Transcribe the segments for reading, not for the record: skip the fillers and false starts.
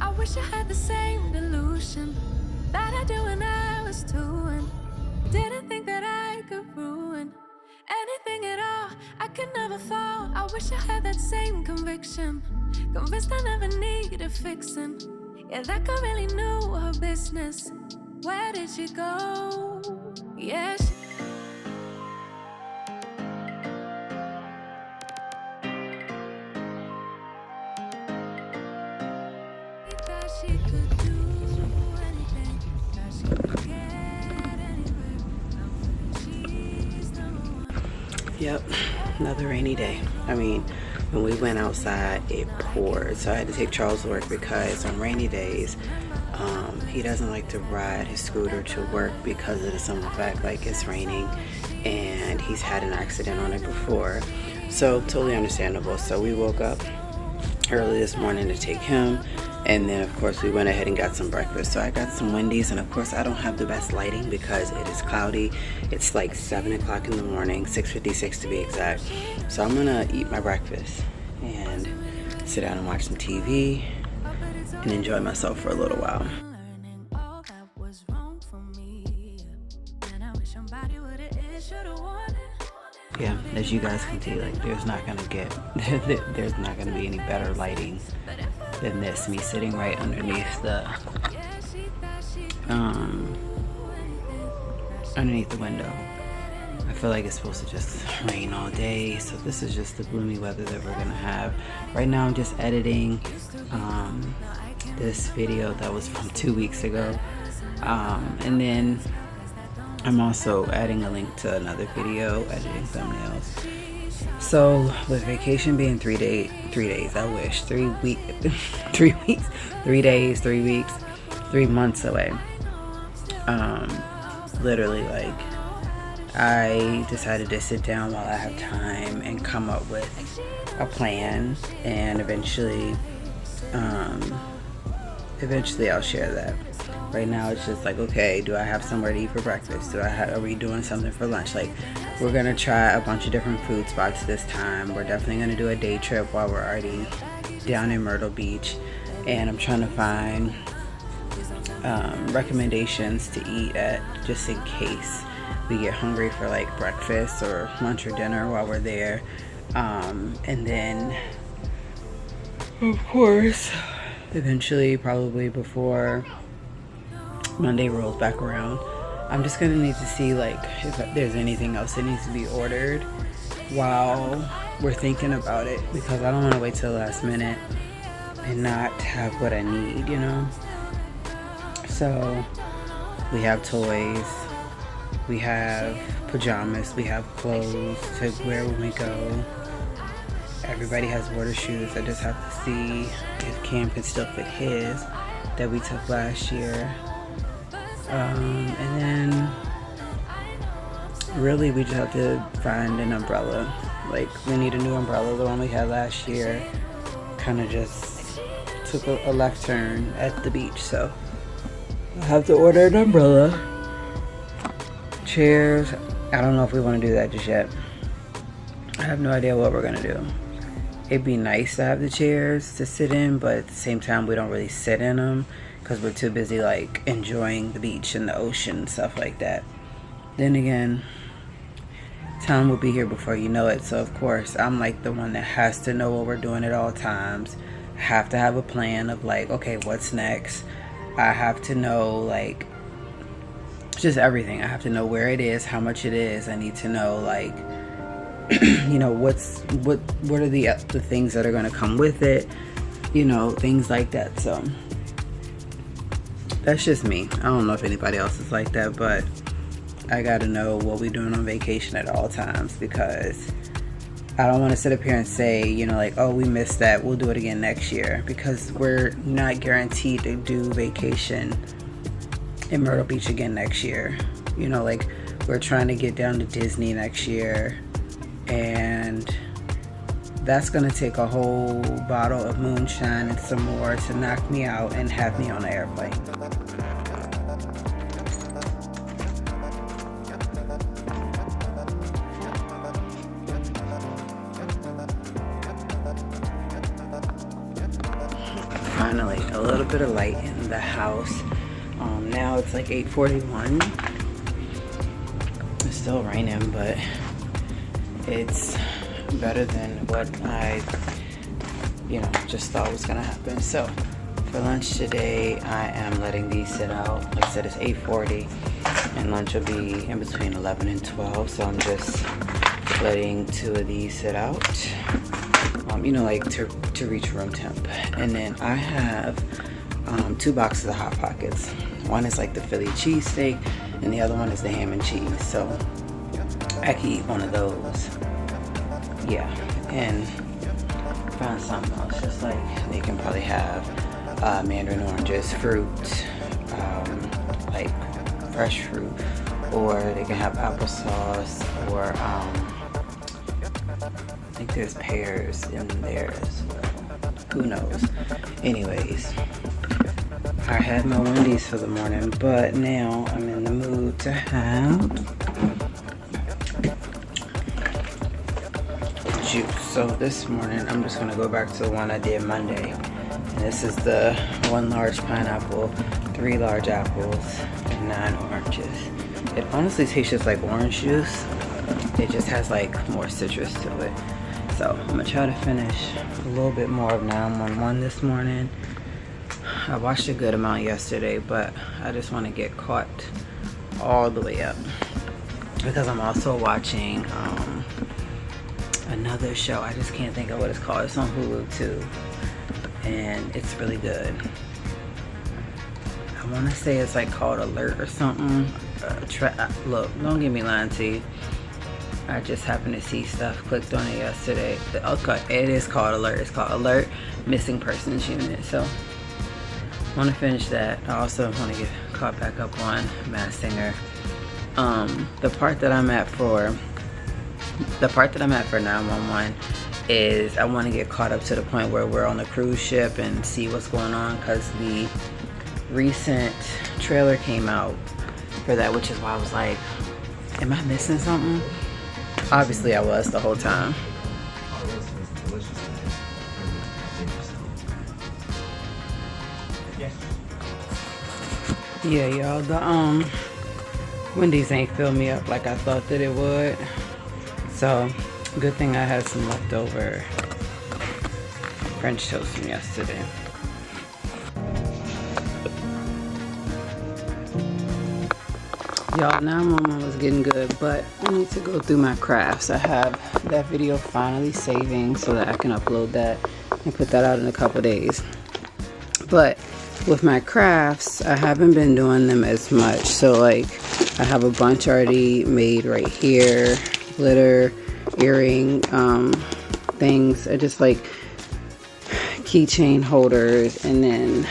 I wish I had the same delusion that I do when I was 2 and didn't think that I could ruin anything at all. I could never fall. I wish I had that same conviction, convinced I never needed fixing. Yeah, that girl really knew her business. Where did she go? Yeah, she thought she could do anything, thought she could get anywhere. I'm feeling she's number one. Yep, another rainy day. I mean, when we went outside, it poured. So I had to take Charles to work because on rainy days, he doesn't like to ride his scooter to work because of the simple fact like it's raining and he's had an accident on it before. So totally understandable. So we woke up early this morning to take him, and then of course we went ahead and got some breakfast. So I got some Wendy's, and of course I don't have the best lighting because it is cloudy. It's like 7 o'clock in the morning, 6:56 to be exact. So I'm gonna eat my breakfast and sit down and watch some TV and enjoy myself for a little while. Learning all that was wrong for me, and I wish somebody would have should've warned it. Yeah, as you guys can see, like there's not gonna be any better lighting than this. Me sitting right underneath the window. I feel like it's supposed to just rain all day, so this is just the gloomy weather that we're gonna have. Right now I'm just editing this video that was from 2 weeks ago, and then I'm also adding a link to another video, editing thumbnails. So with vacation being 3 days, I wish 3 days, 3 weeks, 3 months away. Literally, like, I decided to sit down while I have time and come up with a plan, and eventually I'll share that. Right now it's just like, okay, do I have somewhere to eat for breakfast? Are we doing something for lunch? Like, we're gonna try a bunch of different food spots this time. We're definitely gonna do a day trip while we're already down in Myrtle Beach, and I'm trying to find recommendations to eat at, just in case we get hungry for like breakfast or lunch or dinner while we're there. And then of course eventually, probably before Monday rolls back around, I'm just gonna need to see like if there's anything else that needs to be ordered while we're thinking about it, because I don't want to wait till the last minute and not have what I need, you know. So we have toys, we have pajamas, we have clothes to wear when we go. Everybody has water shoes. I just have to see if Cam can still fit his that we took last year. And then really we just have to find an umbrella. Like, we need a new umbrella. The one we had last year kind of just took a left turn at the beach, so I'll have to order an umbrella. Chairs, I don't know if we want to do that just yet. I have no idea what we're gonna do. It'd be nice to have the chairs to sit in, but at the same time we don't really sit in them because we're too busy like enjoying the beach and the ocean and stuff like that. Then again, time will be here before you know it, so of course I'm like the one that has to know what we're doing at all times. I have to have a plan of like, okay, what's next. I have to know like just everything. I have to know where it is, how much it is. I need to know like you know, what are the things that are going to come with it, you know, things like that. So that's just me. I don't know if anybody else is like that, but I gotta know what we're doing on vacation at all times, because I don't want to sit up here and say, you know, like, oh, we missed that, we'll do it again next year, because we're not guaranteed to do vacation in Myrtle Beach again next year. You know, like, we're trying to get down to Disney next year, and that's gonna take a whole bottle of moonshine and some more to knock me out and have me on an airplane. finally a little bit of light in the house. Now it's like 8:41. It's still raining, but it's better than what I, just thought was gonna happen. So for lunch today, I am letting these sit out. Like I said, it's 8:40, and lunch will be in between 11 and 12. So I'm just letting 2 of these sit out, like to reach room temp. And then I have 2 boxes of Hot Pockets. One is like the Philly cheesesteak, and the other one is the ham and cheese. So I can eat one of those. Yeah, and find something else. Just like they can probably have mandarin oranges, fruit, like fresh fruit, or they can have applesauce, or I think there's pears in there as well. Who knows? Anyways, I had my Wendy's for the morning, but now I'm in the mood to have juice. So this morning I'm just gonna go back to the one I did Monday. And this is the 1 large pineapple, 3 large apples, and 9 oranges. It honestly tastes just like orange juice. It just has like more citrus to it. So I'm gonna try to finish a little bit more of 911 this morning. I watched a good amount yesterday, but I just want to get caught all the way up because I'm also watching another show. I just can't think of what it's called. It's on Hulu too, and it's really good. I want to say it's like called Alert or something. Look, don't get me lying to you. I just happened to see stuff, clicked on it yesterday. Okay, it is called Alert. It's called Alert Missing Persons Unit. So I want to finish that. I also want to get caught back up on Masked Singer. The part that I'm at for 911 is I want to get caught up to the point where we're on the cruise ship and see what's going on, because the recent trailer came out for that, which is why I was like, am I missing something? Obviously I was the whole time. Yeah, y'all, the Wendy's ain't filled me up like I thought that it would. So good thing I had some leftover French toast from yesterday. Y'all, now Mama was getting good, but I need to go through my crafts. I have that video finally saving so that I can upload that and put that out in a couple days. But with my crafts, I haven't been doing them as much. So like, I have a bunch already made right here. Glitter, earring, things. I just like keychain holders, and then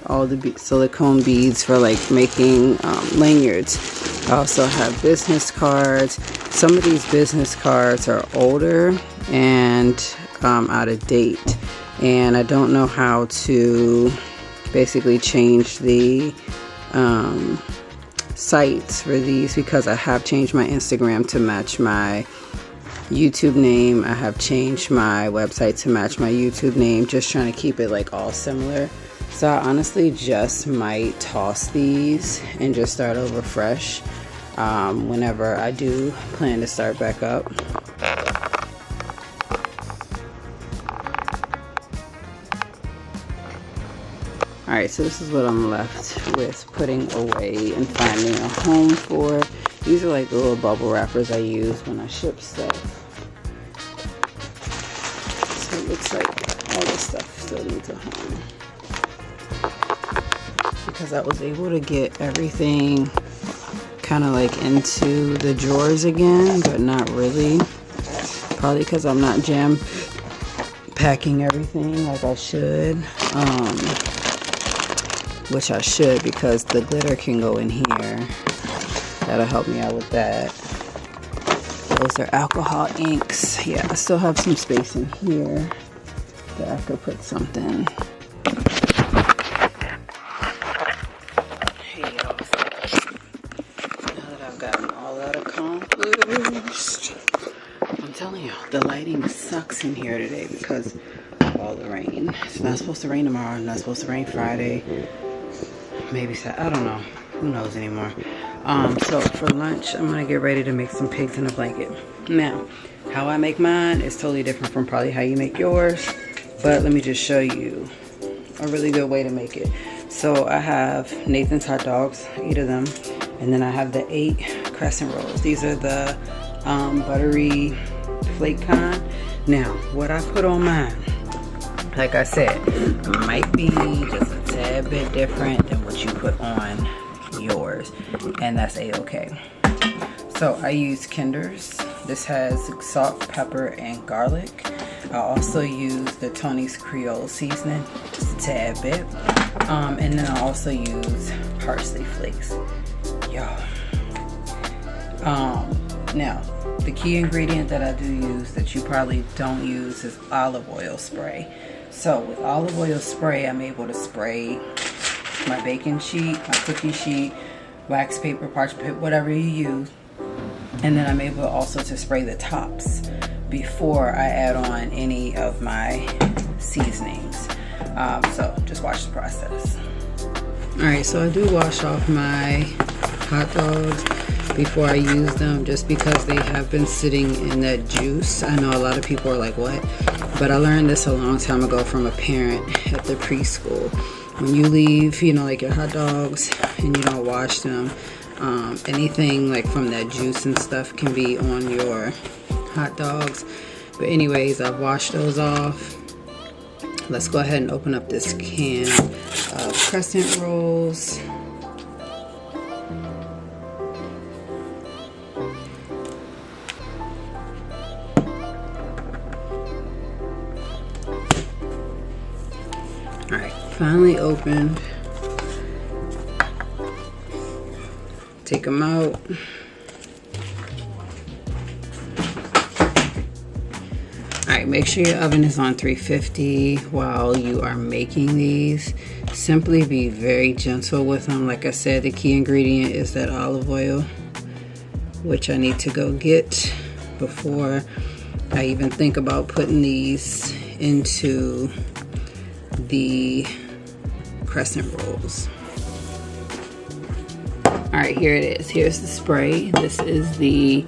all the silicone beads for like making lanyards. I also have business cards. Some of these business cards are older and out of date, and I don't know how to basically change the sites for these, because I have changed my Instagram to match my YouTube name. I have changed my website to match my YouTube name, just trying to keep it like all similar. So I honestly just might toss these and just start over fresh whenever I do plan to start back up. Alright, so this is what I'm left with putting away and finding a home for. These are like the little bubble wrappers I use when I ship stuff. So it looks like all this stuff still needs a home, because I was able to get everything kind of like into the drawers again, but not really. Probably because I'm not jam packing everything like I should. Which I should, because the glitter can go in here. That'll help me out with that. Those are alcohol inks. Yeah, I still have some space in here that I could put something. Hey y'all, now that I've gotten all that accomplished, I'm telling you, the lighting sucks in here today because all the rain. It's not supposed to rain tomorrow. It's not supposed to rain Friday. Maybe Saturday. I don't know. Who knows anymore. So for lunch, I'm gonna get ready to make some pigs in a blanket. Now, how I make mine is totally different from probably how you make yours, but let me just show you a really good way to make it. So I have Nathan's hot dogs, 8 of them, and then I have the 8 crescent rolls. These are the buttery flake kind. Now, what I put on mine, like I said, might be just a tad bit different than what you put on yours, and that's a-okay. So I use Kinder's. This has salt, pepper, and garlic. I also use the Tony's Creole seasoning, just a tad bit, and then I also use parsley flakes. Y'all. Now, the key ingredient that I do use that you probably don't use is olive oil spray. So with olive oil spray, I'm able to spray my baking sheet, my cookie sheet, wax paper, parchment paper, whatever you use. And then I'm able also to spray the tops before I add on any of my seasonings. So just watch the process. All right, so I do wash off my hot dogs before I use them, just because they have been sitting in that juice. I know a lot of people are like, what? But I learned this a long time ago from a parent at the preschool. When you leave, you know, like your hot dogs and you don't wash them, anything like from that juice and stuff can be on your hot dogs. But anyways, I've washed those off. Let's go ahead and open up this can of crescent rolls. Alright, finally opened. Take them out. Alright, make sure your oven is on 350 while you are making these. Simply be very gentle with them. Like I said, the key ingredient is that olive oil, which I need to go get before I even think about putting these into the crescent rolls. Alright, here it is. Here's the spray. This is the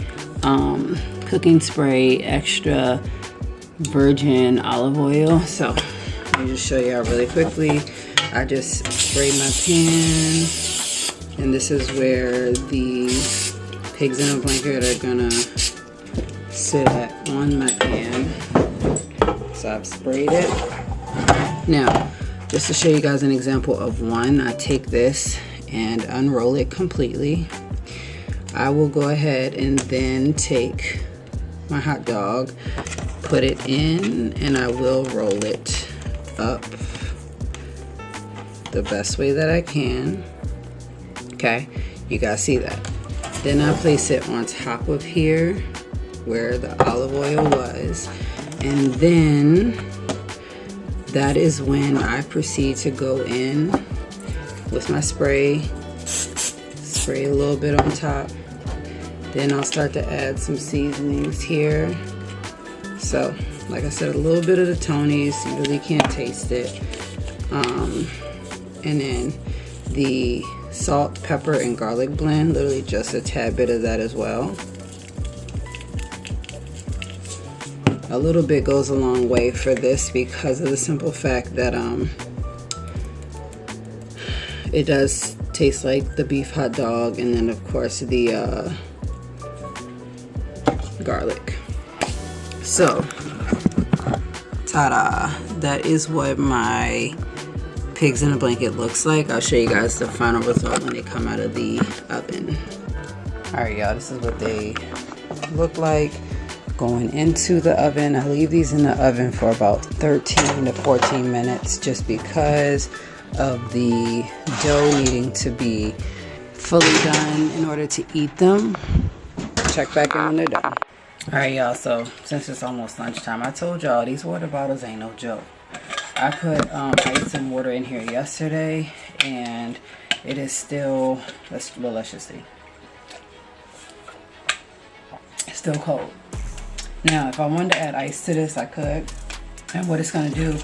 cooking spray extra virgin olive oil. So let me just show y'all really quickly. I just sprayed my pan, and this is where the pigs in a blanket are gonna sit at on my pan. So I've sprayed it. Now, just to show you guys an example of one, I take this and unroll it completely. I will go ahead and then take my hot dog, put it in, and I will roll it up the best way that I can. Okay, you guys see that? Then I place it on top of here where the olive oil was, and then that is when I proceed to go in with my spray, spray a little bit on top. Then I'll start to add some seasonings here. So, like I said, a little bit of the Tony's, you really can't taste it. And then the salt, pepper, and garlic blend, literally just a tad bit of that as well. A little bit goes a long way for this because of the simple fact that it does taste like the beef hot dog, and then of course the garlic. So, ta-da! That is what my pigs in a blanket looks like. I'll show you guys the final result when they come out of the oven. Alright y'all, this is what they look like going into the oven. I leave these in the oven for about 13 to 14 minutes just because of the dough needing to be fully done in order to eat them. Check back in when they're done. Alright y'all, so since it's almost lunchtime, I told y'all these water bottles ain't no joke. I put ice and water in here yesterday, and it is still, let's just see. It's still cold. Now, if I wanted to add ice to this, I could. And what it's gonna do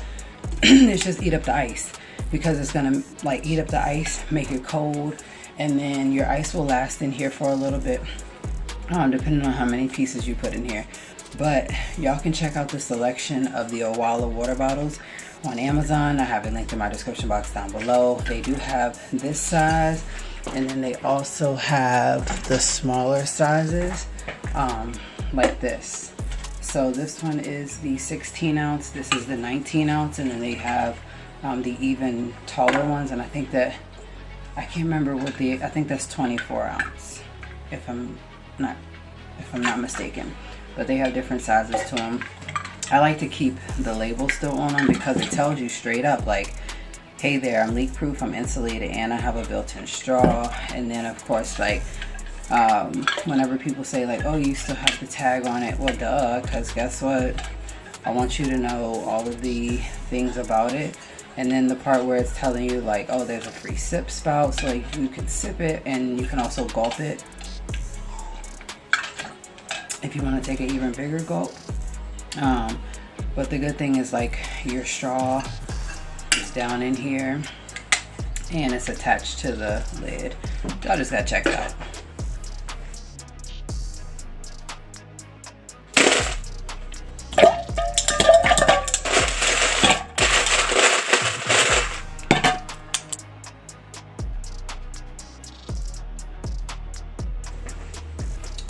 is just eat up the ice, because it's gonna like eat up the ice, make it cold, and then your ice will last in here for a little bit, depending on how many pieces you put in here. But y'all can check out the selection of the Owala water bottles on Amazon. I have it linked in my description box down below. They do have this size, and then they also have the smaller sizes, like this. So this one is the 16 ounce, this is the 19 ounce, and then they have the even taller ones, and I think that, I can't remember what I think that's 24 ounce, if I'm not mistaken. But they have different sizes to them. I like to keep the label still on them because it tells you straight up, like, hey there, I'm leak proof, I'm insulated, and I have a built-in straw. And then of course, like, whenever people say like, oh, you still have the tag on it, well, duh, because guess what, I want you to know all of the things about it. And then the part where it's telling you like, oh, there's a free sip spout, so like you can sip it and you can also gulp it if you want to take an even bigger gulp. But the good thing is, like, your straw is down in here and it's attached to the lid. Y'all just gotta check it out.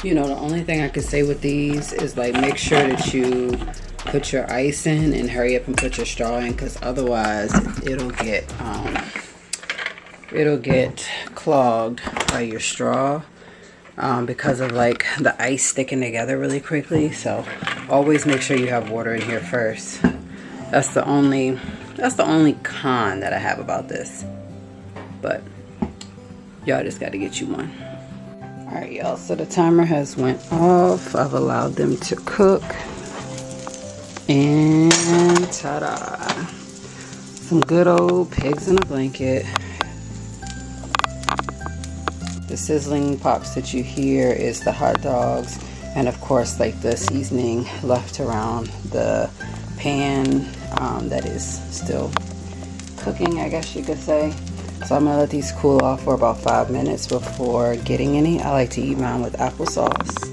You know, the only thing I could say with these is, like, make sure that you put your ice in and hurry up and put your straw in, because otherwise it'll get clogged by your straw, because of like the ice sticking together really quickly. So always make sure you have water in here first. That's the only con that I have about this, but y'all just got to get you one. Alright, y'all, so the timer has went off. I've allowed them to cook. And ta-da! Some good old pigs in a blanket. The sizzling pops that you hear is the hot dogs. And of course, like, the seasoning left around the pan that is still cooking, I guess you could say. So I'm gonna let these cool off for about 5 minutes before getting any. I like to eat mine with applesauce.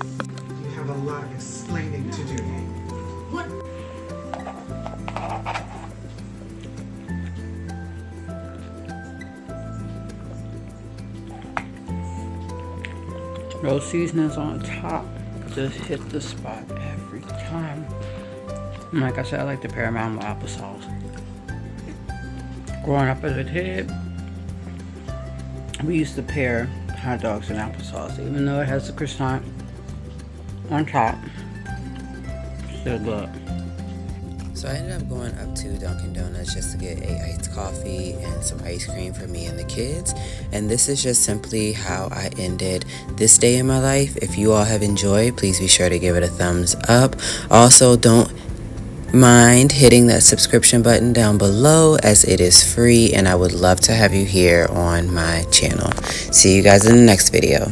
You have a lot of explaining to do. What? Those seasonings on top just hit the spot every time. And like I said, I like to pair mine with applesauce. Growing up as a kid, we used to pair hot dogs and applesauce, even though it has the croissant on top. Still good. So I ended up going up to Dunkin' Donuts just to get a iced coffee and some ice cream for me and the kids. And this is just simply how I ended this day in my life. If you all have enjoyed, please be sure to give it a thumbs up. Also, don't mind hitting that subscription button down below, as it is free and I would love to have you here on my channel. See you guys in the next video.